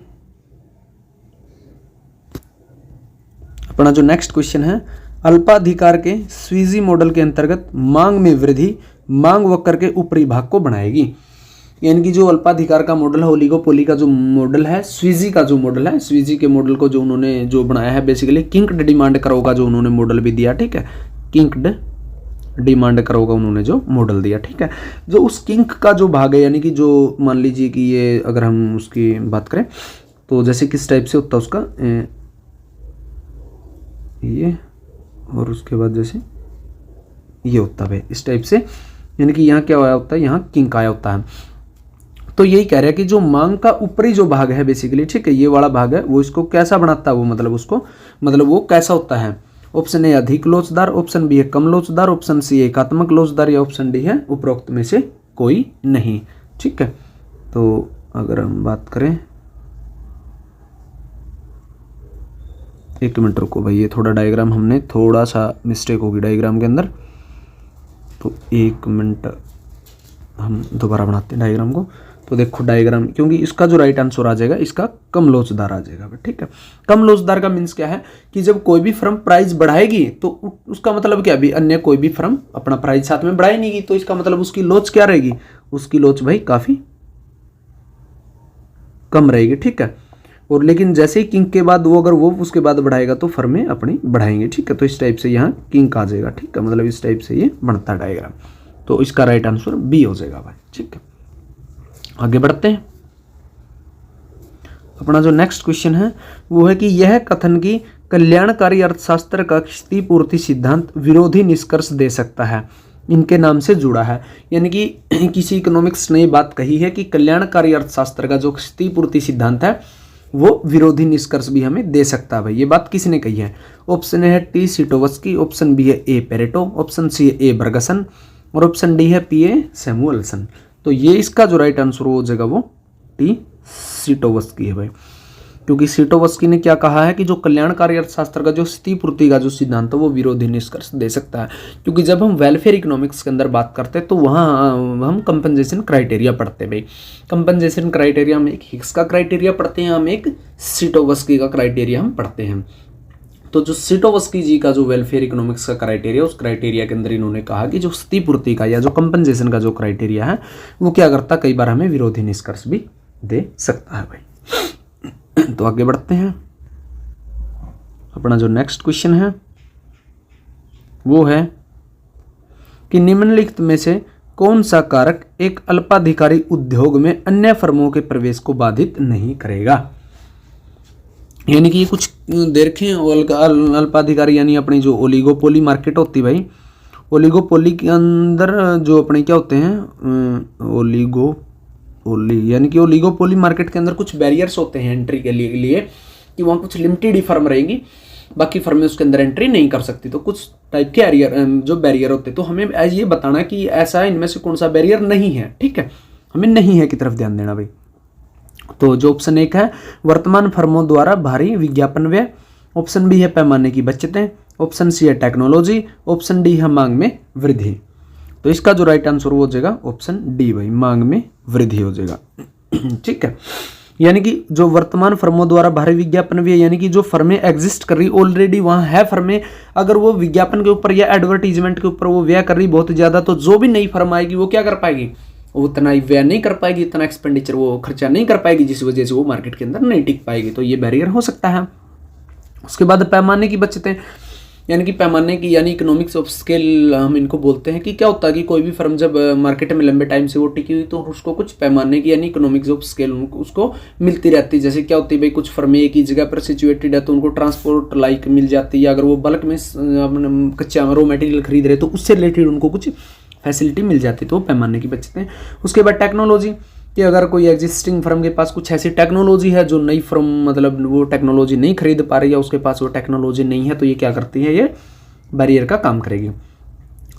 अपना जो नेक्स्ट क्वेश्चन है, अल्पाधिकार के स्वीजी मॉडल के अंतर्गत मांग में वृद्धि मांग वक्र के ऊपरी भाग को बनाएगी, यानी कि जो अल्पाधिकार का मॉडल है, ओलिगोपोली का जो मॉडल है, स्वीजी का जो मॉडल है, स्वीजी के मॉडल को जो उन्होंने जो बनाया है बेसिकली किंक्ड डिमांड करो का जो उन्होंने मॉडल भी दिया, ठीक है, किंक्ड डिमांड करो का उन्होंने जो मॉडल दिया, ठीक है। जो उस किंक का जो भाग है, यानी कि जो मान लीजिए कि ये अगर हम उसकी बात करें तो जैसे किस टाइप से होता है उसका ये, और उसके बाद जैसे ये होता है इस टाइप से, यानी कि यहाँ क्या आया होता है, यहाँ किंक आया होता है। तो यही कह रहा है कि जो मांग का ऊपरी जो भाग है बेसिकली, ठीक है, ये वाला भाग है, वो इसको कैसा बनाता है, वो मतलब उसको मतलब वो कैसा होता है। ऑप्शन ए अधिक लोचदार, ऑप्शन बी है कम लोचदार, ऑप्शन सी एकात्मक लोचदार, या ऑप्शन डी है उपरोक्त में से कोई नहीं, ठीक है। तो अगर हम बात करें, एक मिनट रुको भाई, ये थोड़ा डायग्राम हमने थोड़ा सा मिस्टेक होगी डायग्राम के अंदर, तो एक मिनट हम दोबारा बनाते हैं डायग्राम को। तो देखो डायग्राम, क्योंकि इसका जो राइट आंसर आ जाएगा इसका कम लोचदार आ जाएगा। ठीक है, कम लोचदार का मीन्स क्या है कि जब कोई भी फर्म प्राइस बढ़ाएगी तो उसका मतलब क्या, भी अन्य कोई भी फर्म अपना प्राइस साथ में बढ़ाई नहीं की, तो इसका मतलब उसकी लोच क्या रहेगी, उसकी लोच भाई काफी कम रहेगी। ठीक है, और लेकिन जैसे ही किंग के बाद वो अगर वो उसके बाद बढ़ाएगा तो फर्में अपनी बढ़ाएंगे। ठीक है, तो इस टाइप से यहाँ किंग आ जाएगा। ठीक है, मतलब इस टाइप से ये बनता है डायग्राम। तो इसका राइट आंसर बी हो जाएगा भाई। ठीक है, आगे बढ़ते हैं। अपना जो नेक्स्ट क्वेश्चन है वो है कि यह कथन की कल्याणकारी अर्थशास्त्र का क्षतिपूर्ति सिद्धांत विरोधी निष्कर्ष दे सकता है, इनके नाम से जुड़ा है। यानी कि किसी इकोनॉमिक्स ने बात कही है कि कल्याणकारी अर्थशास्त्र का जो क्षतिपूर्ति सिद्धांत है वो विरोधी निष्कर्ष भी हमें दे सकता है भाई। ये बात किसने कही है? ऑप्शन ए है टी सिटोवस्की, ऑप्शन बी है ए पेरेटो, ऑप्शन सी है ए बर्गसन और ऑप्शन डी है पी ए सैमुअल्सन। तो ये इसका जो राइट आंसर हो जाएगा वो टी सिटोवस्की है भाई, क्योंकि सिटोवस्की ने क्या कहा है कि जो कल्याणकारी अर्थशास्त्र का जो क्षतिपूर्ति का जो सिद्धांत है वो विरोधी निष्कर्ष दे सकता है। क्योंकि जब हम वेलफेयर इकोनॉमिक्स के अंदर बात करते हैं तो वहाँ हम कंपनसेशन क्राइटेरिया पढ़ते हैं भाई। कंपनसेशन क्राइटेरिया हम एक हिक्स का क्राइटेरिया पढ़ते हैं, हम एक सिटोवस्की का क्राइटेरिया हम पढ़ते हैं। तो जो सिटोवस्की जी का जो वेलफेयर इकोनॉमिक्स का क्राइटेरिया, उस क्राइटेरिया के अंदर इन्होंने कहा कि जो क्षतिपूर्ति का या जो कंपनसेशन का जो क्राइटेरिया है वो क्या करता, कई बार हमें विरोधी निष्कर्ष भी दे सकता है भाई। तो आगे बढ़ते हैं। अपना जो नेक्स्ट क्वेश्चन है वो है कि निम्नलिखित में से कौन सा कारक एक अल्पाधिकारी उद्योग में अन्य फर्मों के प्रवेश को बाधित नहीं करेगा। यानी कि ये कुछ देखें, अल्पाधिकारी यानी अपनी जो ओलिगोपोली मार्केट होती है भाई, ओलिगोपोली के अंदर जो अपने क्या होते हैं, ओलिगोपोली यानी कि ओलिगोपोली मार्केट के अंदर कुछ बैरियर्स होते हैं एंट्री के लिए कि वहाँ कुछ लिमिटेड ही फर्म रहेंगी, बाकी फर्में उसके अंदर एंट्री नहीं कर सकती। तो कुछ टाइप के जो बैरियर होते हैं, तो हमें ये बताना कि ऐसा इनमें से कौन सा बैरियर नहीं है। ठीक है, हमें नहीं है की तरफ ध्यान देना भाई। तो जो ऑप्शन एक है वर्तमान फर्मों द्वारा भारी विज्ञापन व्यय, ऑप्शन बी है पैमाने की बचतें, ऑप्शन सी है टेक्नोलॉजी, ऑप्शन डी है मांग में वृद्धि। तो इसका जो राइट आंसर हो जाएगा ऑप्शन डी भाई, मांग में वृद्धि हो जाएगा। ठीक है, यानी कि जो वर्तमान फर्मों द्वारा भारी विज्ञापन व्यय, यानी कि जो फर्में एग्जिस्ट कर रही ऑलरेडी वहां है फर्में, अगर वो विज्ञापन के ऊपर या एडवर्टीजमेंट के ऊपर वो व्यय कर रही बहुत ज्यादा, तो जो भी नई फर्म आएगी वो क्या कर पाएगी, उतना ही व्यय नहीं कर पाएगी, इतना एक्सपेंडिचर वो खर्चा नहीं कर पाएगी, जिस वजह से वो मार्केट के अंदर नहीं टिक पाएगी। तो ये बैरियर हो सकता है। उसके बाद पैमाने की बचतें, यानी कि पैमाने की यानी इकोनॉमिक्स ऑफ स्केल हम इनको बोलते हैं कि क्या होता है कि कोई भी फर्म जब मार्केट में लंबे टाइम से वो टिकी हुई तो उसको कुछ पैमाने की यानी इकोनॉमिक्स ऑफ स्केल उसको मिलती रहती है। जैसे क्या होती है भाई, कुछ फर्में एक ही जगह पर सिचुएटेड है तो उनको ट्रांसपोर्ट लाइक मिल जाती है, अगर वो बल्क में कच्चा रॉ मटेरियल खरीद रहे तो उससे रिलेटेड उनको कुछ फैसिलिटी मिल जाती, तो पैमाने की बचतें। उसके बाद टेक्नोलॉजी, कि अगर कोई एग्जिस्टिंग फर्म के पास कुछ ऐसी टेक्नोलॉजी है जो नई फर्म मतलब वो टेक्नोलॉजी नहीं खरीद पा रही है, उसके पास वो टेक्नोलॉजी नहीं है, तो ये क्या करती है, ये बैरियर का काम करेगी।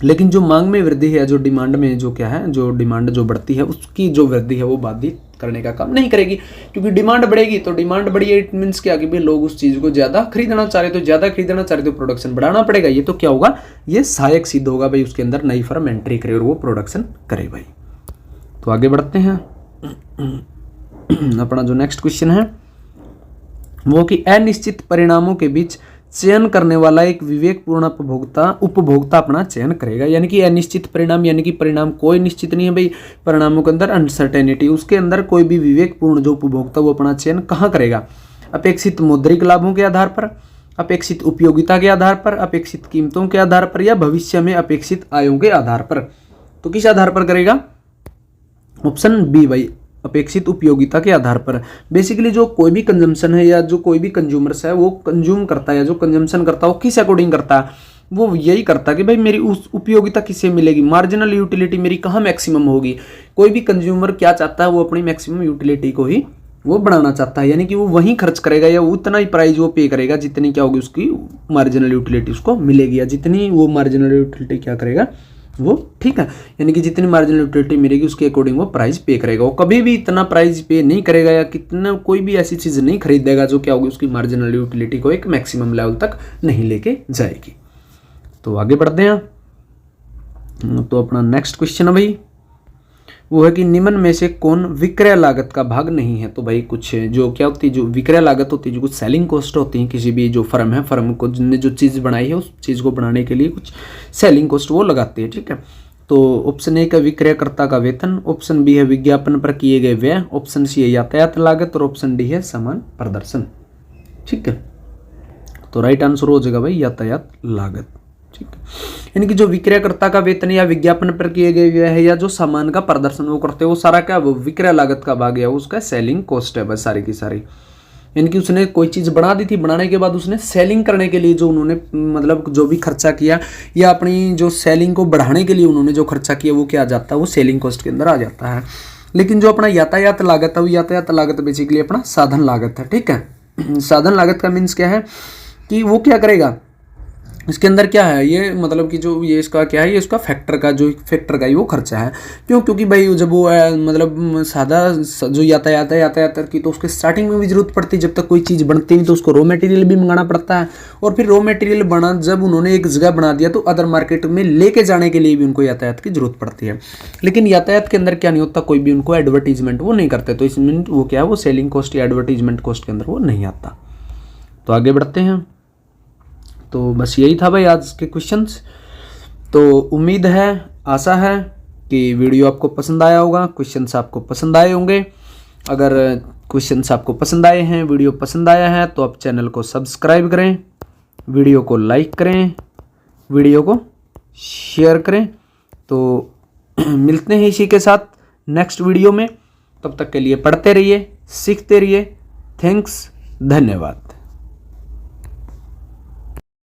लेकिन जो मांग में वृद्धि है, जो डिमांड में जो क्या है, जो डिमांड जो बढ़ती है उसकी जो वृद्धि है वो बाधित करने का काम नहीं करेगी, क्योंकि डिमांड बढ़ेगी तो डिमांड बढ़ी है, इट मीन्स क्या कि भाई लोग उस चीज़ को ज़्यादा खरीदना चाह रहे, तो ज़्यादा खरीदना चाह रहे तो प्रोडक्शन बढ़ाना पड़ेगा। ये तो क्या होगा, ये सहायक सिद्ध होगा भाई, उसके अंदर नई फर्म एंट्री करे और वो प्रोडक्शन करे भाई। तो आगे बढ़ते हैं। अपना जो नेक्स्ट क्वेश्चन है वो कि अनिश्चित परिणामों के बीच चयन करने वाला एक विवेकपूर्ण उपभोक्ता अपना चयन करेगा। यानी कि अनिश्चित परिणाम, यानी कि परिणाम कोई निश्चित नहीं है भाई, परिणामों के अंदर अनसर्टेनिटी, उसके अंदर कोई भी विवेकपूर्ण जो उपभोक्ता वो अपना चयन कहाँ करेगा, अपेक्षित मौद्रिक लाभों के आधार पर, अपेक्षित उपयोगिता के आधार पर, अपेक्षित कीमतों के आधार पर, या भविष्य में अपेक्षित आयों के आधार पर। तो किस आधार पर करेगा, ऑप्शन बी भाई, अपेक्षित उपयोगिता के आधार पर। बेसिकली जो कोई भी कंजम्पशन है या जो कोई भी कंज्यूमर्स है वो कंज्यूम करता है या जो कंजम्पशन करता है वो किस अकॉर्डिंग करता है, वो यही करता है कि भाई मेरी उस उपयोगिता किससे मिलेगी, मार्जिनल यूटिलिटी मेरी कहाँ मैक्सिमम होगी। कोई भी कंज्यूमर क्या चाहता है, वो अपनी मैक्सिमम यूटिलिटी को ही वो बढ़ाना चाहता है, यानी कि वो वहीं खर्च करेगा या उतना ही प्राइस वो पे करेगा जितनी क्या होगी उसकी मार्जिनल यूटिलिटी उसको मिलेगी, या जितनी वो मार्जिनल यूटिलिटी क्या करेगा वो, ठीक है, यानी कि जितनी मार्जिनल यूटिलिटी मिलेगी उसके अकॉर्डिंग वो प्राइस पे करेगा। वो कभी भी इतना प्राइस पे नहीं करेगा या कितना कोई भी ऐसी चीज़ नहीं खरीदेगा जो क्या होगी उसकी मार्जिनल यूटिलिटी को एक मैक्सिमम लेवल तक नहीं लेके जाएगी। तो आगे बढ़ते हैं। तो अपना नेक्स्ट क्वेश्चन है भाई वो है कि निम्न में से कौन विक्रय लागत का भाग नहीं है। तो भाई कुछ जो क्या होती है, जो विक्रय लागत होती है, जो कुछ सेलिंग कॉस्ट होती है किसी भी जो फर्म है, फर्म को जिनने जो चीज़ बनाई है उस चीज़ को बनाने के लिए कुछ सेलिंग कॉस्ट वो लगाती है, ठीक है। तो ऑप्शन ए का विक्रयकर्ता का वेतन, ऑप्शन बी है विज्ञापन पर किए गए व्यय, ऑप्शन सी है यातायात लागत और ऑप्शन डी है सामान प्रदर्शन, ठीक है। तो राइट आंसर हो जाएगा भाई यातायात लागत, ठीक है। यानी कि जो विक्रयकर्ता का वेतन या विज्ञापन पर किए गए व्यय है या जो सामान का प्रदर्शन वो करते हैं वो सारा क्या वो विक्रय लागत का भाग है, उसका सेलिंग कॉस्ट है बस सारी की सारी। यानी कि उसने कोई चीज़ बना दी थी, बनाने के बाद उसने सेलिंग करने के लिए जो उन्होंने मतलब जो भी खर्चा किया या अपनी जो सेलिंग को बढ़ाने के लिए उन्होंने जो खर्चा किया वो क्या आ जाता है, वो सेलिंग कॉस्ट के अंदर आ जाता है। लेकिन जो अपना यातायात लागत है वो यातायात लागत बेसिकली अपना साधन लागत है, ठीक है। साधन लागत का मीन्स क्या है कि वो क्या करेगा, इसके अंदर क्या है ये मतलब कि जो ये इसका क्या है, ये इसका फैक्टर का जो फैक्टर का ही वो खर्चा है। क्यों, क्योंकि भाई जब वो मतलब सादा जो यातायात है यातायात की तो उसके स्टार्टिंग में भी जरूरत पड़ती है, जब तक कोई चीज़ बनती नहीं तो उसको रॉ मटेरियल भी मंगाना पड़ता है, और फिर रॉ मटेरियल बना जब उन्होंने एक जगह बना दिया तो अदर मार्केट में लेके जाने के लिए भी उनको यातायात की जरूरत पड़ती है। लेकिन यातायात के अंदर क्या नहीं होता, कोई भी उनको एडवर्टीजमेंट वो नहीं करते, तो इसमें वो क्या है वो सेलिंग कॉस्ट या एडवर्टीजमेंट कॉस्ट के अंदर वो नहीं आता। तो आगे बढ़ते हैं। तो बस यही था भाई आज के क्वेश्चंस। तो उम्मीद है, आशा है कि वीडियो आपको पसंद आया होगा, क्वेश्चंस आपको पसंद आए होंगे। अगर क्वेश्चंस आपको पसंद आए हैं, वीडियो पसंद आया है तो आप चैनल को सब्सक्राइब करें, वीडियो को लाइक करें, वीडियो को शेयर करें। तो मिलते हैं इसी के साथ नेक्स्ट वीडियो में, तब तक के लिए पढ़ते रहिए, सीखते रहिए। थैंक्स, धन्यवाद।